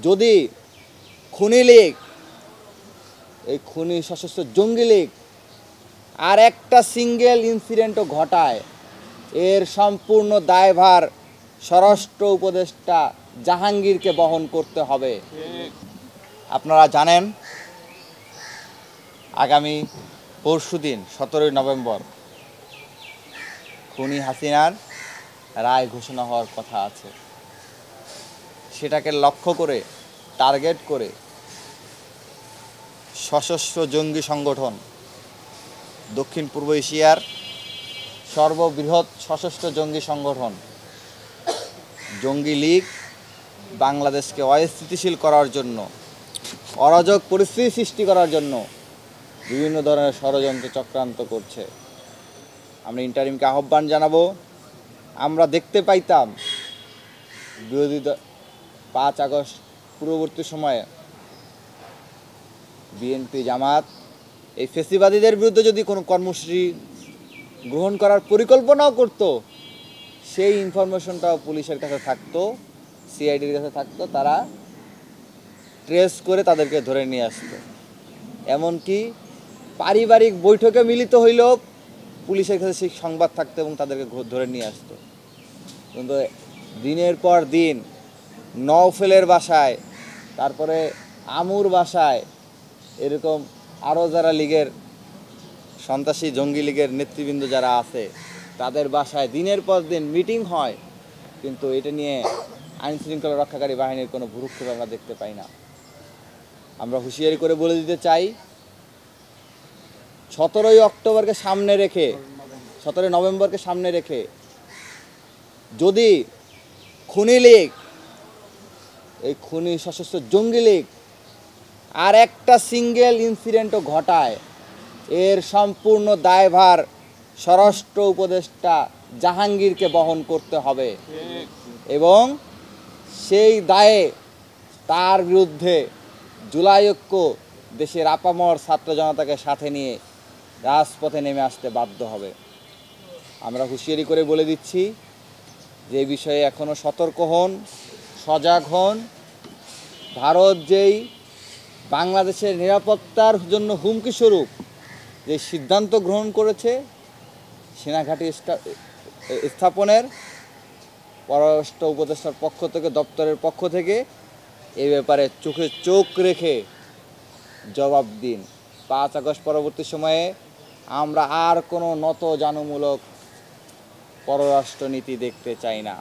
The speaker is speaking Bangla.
যদি খুনি লীগ, এই খুনি সশস্ত্র জঙ্গি লীগ আর একটা সিঙ্গেল ইনসিডেন্টও ঘটায়, এর সম্পূর্ণ দায়ভার স্বরাষ্ট্র উপদেষ্টা জাহাঙ্গীরকে বহন করতে হবে। আপনারা জানেন আগামী পরশুদিন 17 নভেম্বর খুনি হাসিনার রায় ঘোষণা হওয়ার কথা আছে। সেটাকে লক্ষ্য করে, টার্গেট করে সশস্ত্র জঙ্গি সংগঠন, দক্ষিণ পূর্ব এশিয়ার সর্ববৃহৎ সশস্ত্র জঙ্গি সংগঠন জঙ্গি লীগ বাংলাদেশকে অস্থিতিশীল করার জন্য, অরাজক পরিস্থিতি সৃষ্টি করার জন্য বিভিন্ন ধরনের ষড়যন্ত্র চক্রান্ত করছে। আমরা ইন্টারিমকে আহ্বান জানাবো। আমরা দেখতে পাইতাম বিরোধী 5 আগস্ট পূর্ববর্তী সময়ে বিএনপি, জামাত এই ফেসিবাদীদের বিরুদ্ধে যদি কোনো কর্মসূচি গ্রহণ করার পরিকল্পনাও করত, সেই ইনফরমেশনটাও পুলিশের কাছে থাকতো, সিআইডির কাছে থাকতো, তারা ট্রেস করে তাদেরকে ধরে নিয়ে আসতো। এমনকি পারিবারিক বৈঠকে মিলিত হইলেও পুলিশের কাছে সেই সংবাদ থাকতো এবং তাদেরকে ধরে নিয়ে আসতো। কিন্তু দিনের পর দিন নওফেলের বাসায়, তারপরে আমুর বাসায়, এরকম আরও যারা লীগের সন্ত্রাসী জঙ্গি লীগের নেতৃবৃন্দ যারা আছে তাদের বাসায় দিনের পর দিন মিটিং হয়, কিন্তু এটা নিয়ে আইনশৃঙ্খলা রক্ষাকারী বাহিনীর কোনো ভ্রুক্ষেপ আমরা দেখতে পাই না। আমরা হুঁশিয়ারি করে বলে দিতে চাই, 17 নভেম্বরকে সামনে রেখে যদি খুনি লীগ, এই খুনি সশস্ত্র জঙ্গি লীগ আর একটা সিঙ্গেল ইনসিডেন্টও ঘটায়, এর সম্পূর্ণ দায়ভার স্বরাষ্ট্র উপদেষ্টা জাহাঙ্গীরকে বহন করতে হবে এবং সেই দায়ে তার বিরুদ্ধে জুলাই ঐক্য দেশের আপামর ছাত্র জনতাকে সাথে নিয়ে রাজপথে নেমে আসতে বাধ্য হবে। আমরা হুঁশিয়ারি করে বলে দিচ্ছি যে বিষয়ে এখনও সতর্ক হন, সজাগ হন। ভারত যেই বাংলাদেশের নিরাপত্তার জন্য হুমকি স্বরূপ যে সিদ্ধান্ত গ্রহণ করেছে সেনাঘাঁটি স্থাপনের, পররাষ্ট্র উপদেষ্টার পক্ষ থেকে, দপ্তরের পক্ষ থেকে এই ব্যাপারে চোখে চোখ রেখে জবাব দিন। 5 আগস্ট পরবর্তী সময়ে আমরা আর কোনো নত জানুমূলক পররাষ্ট্রনীতি দেখতে চাই না।